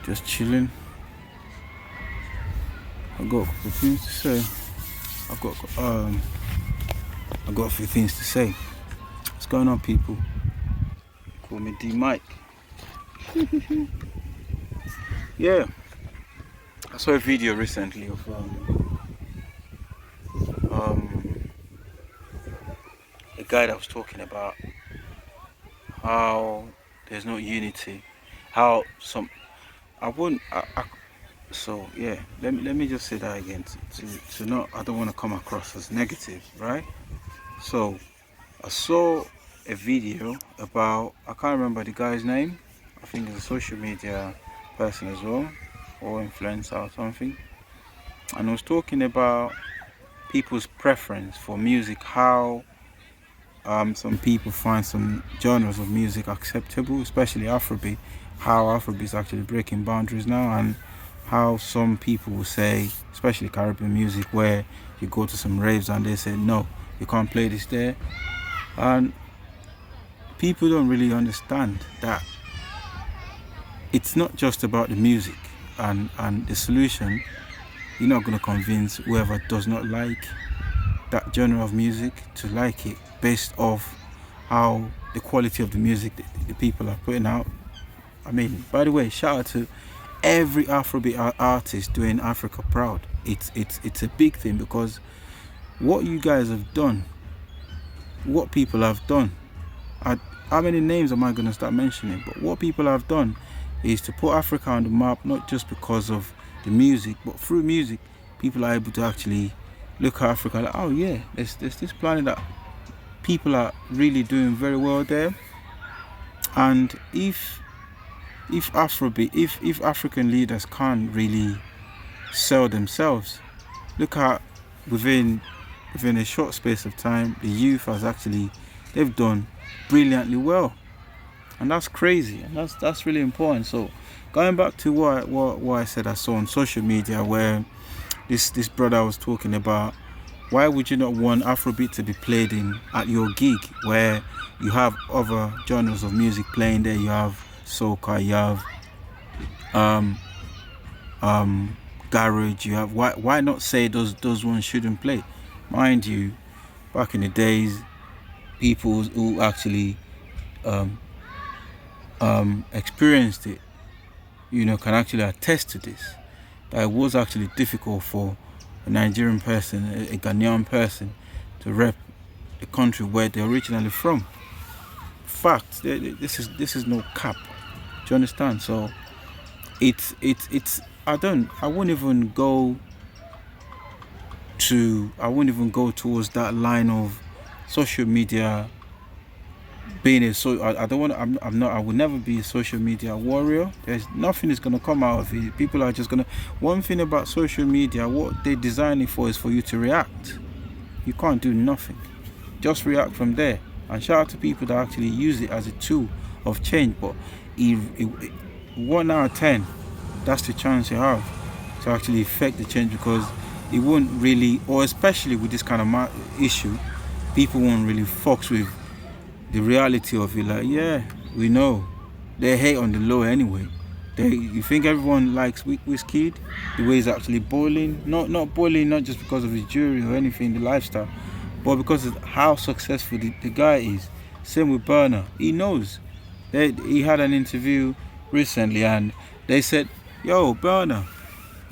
Just chilling. I got a couple of things to say. I got a few things to say. What's going on, people? Call me D Mike. Yeah, I saw a video recently of a guy that was talking about how there's no unity, how some I wouldn't I so yeah, let me just say that again to not, I don't want to come across as negative, right? So I saw a video about, I can't remember the guy's name. I think he's a social media person as well, or influencer or something, and I was talking about people's preference for music, how some people find some genres of music acceptable, especially Afrobeat, how Afrobeat is actually breaking boundaries now, and how some people will say, especially Caribbean music, where you go to some raves and they say, no, you can't play this there. And people don't really understand that it's not just about the music, and the solution, you're not going to convince whoever does not like that genre of music to like it based off how the quality of the music the people are putting out. I mean, by the way, shout out to every Afrobeat artist doing Africa proud. It's a big thing, because what you guys have done, what people have done, how many names am I going to start mentioning? But what people have done is to put Africa on the map, not just because of the music, but through music, people are able to actually look at Africa like, oh yeah, there's this planet that people are really doing very well there. And if Afrobeat, if African leaders can't really sell themselves, look at within a short space of time, the youth has actually, they've done brilliantly well, and that's crazy, and that's really important. So going back to what I said I saw on social media, where this brother was talking about, why would you not want Afrobeat to be played in at your gig, where you have other genres of music playing there? You have soca, you have garage, you have, why not say those ones shouldn't play? Mind you, back in the days, people who actually experienced it, can actually attest to this, that it was actually difficult for a Nigerian person, a Ghanaian person, to rep the country where they're originally from. Fact, this is no cap. Do you understand? So it's I wouldn't even go towards that line of social media being I don't want to, I will never be a social media warrior. There's nothing is going to come out of it. People are just going to, one thing about social media, what they design it for is for you to react. You can't do nothing, just react from there. And shout out to people that actually use it as a tool of change. But 1 out of 10, that's the chance you have to actually affect the change, because it won't really, or especially with this kind of issue, people won't really fucks with the reality of it. Like, yeah, we know they hate on the low anyway. You think everyone likes Wizkid, the way he's actually boiling, not boiling, not just because of his jewelry or anything, the lifestyle, but because of how successful the guy is. Same with Burna. He knows. He had an interview recently and they said, yo, Burna,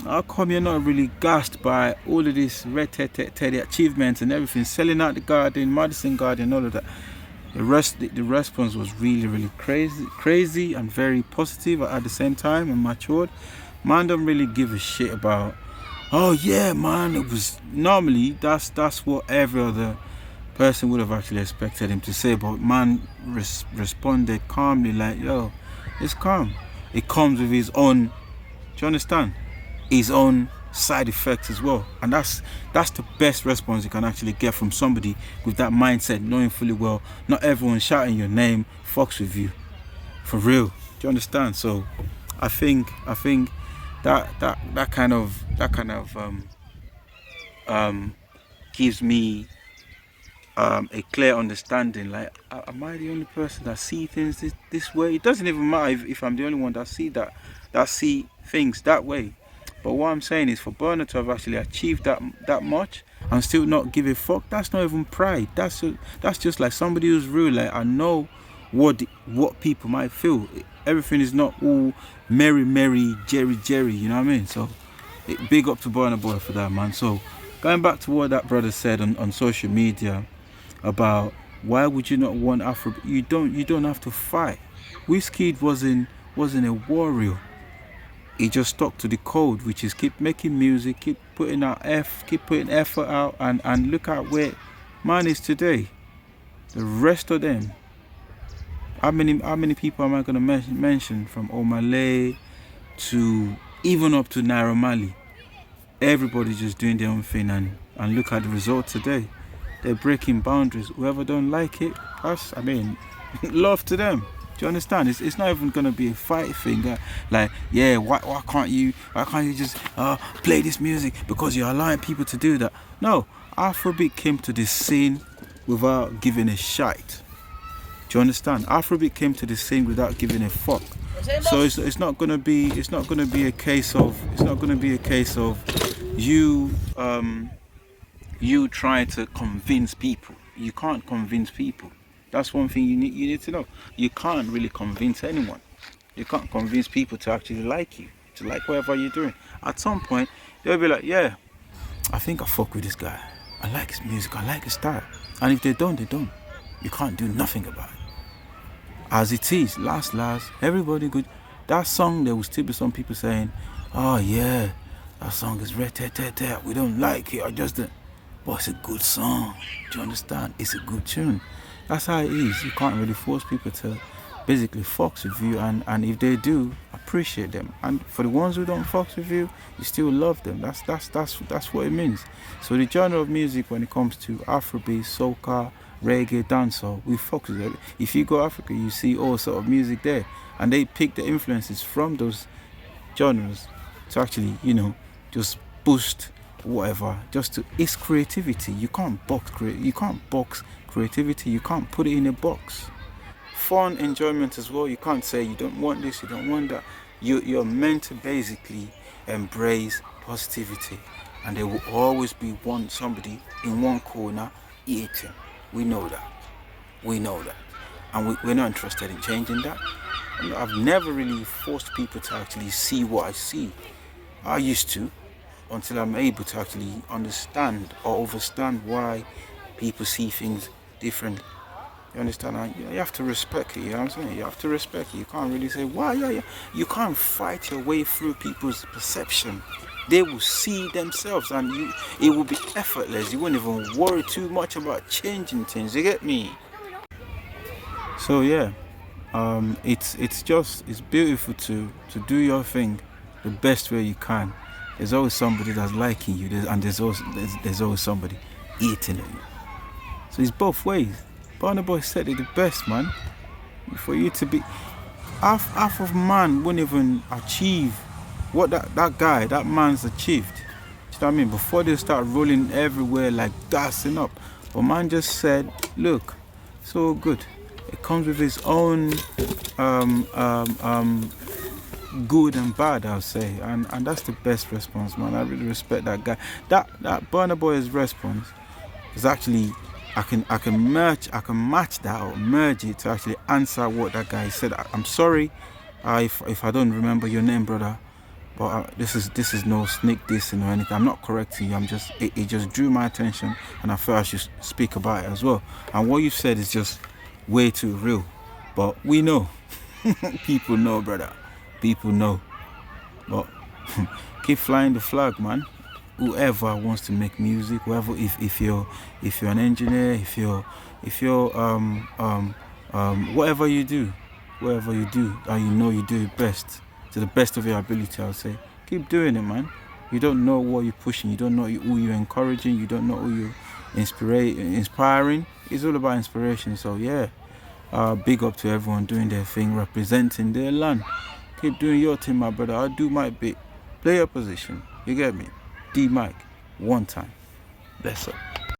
how come you're not really gassed by all of this the achievements and everything, selling out the garden, Madison Garden, all of that? The response was really crazy and very positive at the same time, and matured. Man don't really give a shit about, oh yeah man, it was, normally that's what every other person would have actually expected him to say, but man responded calmly like, yo, it's calm. It comes with his own, do you understand, his own side effects as well. And that's the best response you can actually get from somebody with that mindset, knowing fully well not everyone shouting your name fucks with you, for real. Do you understand? So I think that kind of gives me a clear understanding. Like, am I the only person that see things this way? It doesn't even matter if I'm the only one that see things that way. But what I'm saying is, for Burner to have actually achieved that much and still not give a fuck, that's not even pride. That's just like somebody who's real. Like, I know what people might feel. Everything is not all merry, Jerry. You know what I mean? So, big up to Burner Boy for that, man. So, going back to what that brother said on social media about why would you not want Afrobeat? You don't have to fight. Wizkid wasn't a warrior. He just stuck to the code, which is keep making music, keep putting effort out, and look at where man is today. The rest of them, how many people am I gonna mention, from Omalay to even up to Naira Marley? Everybody's just doing their own thing, and look at the result today. They're breaking boundaries. Whoever don't like it, love to them. Do you understand? It's not even gonna be a fight thing. Like, yeah, why can't you just play this music because you're allowing people to do that? No, Afrobeat came to this scene without giving a shite. Do you understand? Afrobeat came to this scene without giving a fuck. So it's not gonna be a case of you trying to convince people. You can't convince people. That's one thing you need to know. You can't really convince anyone. You can't convince people to actually like you, to like whatever you're doing. At some point, they'll be like, yeah, I think I fuck with this guy. I like his music, I like his style. And if they don't, they don't. You can't do nothing about it. As it is, last, everybody good. That song, there will still be some people saying, oh yeah, that song is red, we don't like it, but it's a good song. Do you understand? It's a good tune. That's how it is. You can't really force people to basically fucks with you, and if they do, appreciate them. And for the ones who don't fucks with you, you still love them. That's what it means. So the genre of music, when it comes to Afrobeat, soca, reggae, dancehall, we fucks with it. If you go Africa, you see all sort of music there, and they pick the influences from those genres to actually, just boost whatever. It's creativity. You can't box creativity. You can't put it in a box. Fun, enjoyment as well. You can't say you don't want this, you don't want that. You're meant to basically embrace positivity, and there will always be somebody in one corner eating. We know that, and we're not interested in changing that. I've never really forced people to actually see what I see. I used to, until I'm able to actually understand or understand why people see things differently. You understand? You have to respect it, you know what I'm saying? You have to respect it. You can't really say, why, yeah. You can't fight your way through people's perception. They will see themselves, and it will be effortless. You won't even worry too much about changing things, you get me? So yeah, it's beautiful to do your thing the best way you can. There's always somebody that's liking you, and there's always somebody eating at you. So it's both ways. Burna Boy said it the best, man. For you to be half of man wouldn't even achieve what that man's achieved. Do you know what I mean? Before they start rolling everywhere like gassing up, but man just said, look, so good. It comes with its own good and bad, I'll say, and that's the best response, man. I really respect that guy. That Burna Boy's response is actually, I can match that or merge it to actually answer what that guy said. I'm sorry if I don't remember your name, brother, but this is no sneak dissing or anything. I'm not correcting you. It just drew my attention, and I felt I should speak about it as well. And what you said is just way too real. But we know, people know, brother. People know. But keep flying the flag, man. Whoever wants to make music, whoever, if you're an engineer, if you're whatever you do, and you do it best, to the best of your ability, I'll say, keep doing it, man. You don't know what you're pushing, you don't know who you're encouraging, you don't know who you're inspiring. It's all about inspiration. So yeah, big up to everyone doing their thing, representing their land. Keep doing your thing, my brother. I'll do my bit. Play your position. You get me? D Mike, one time. Bless up.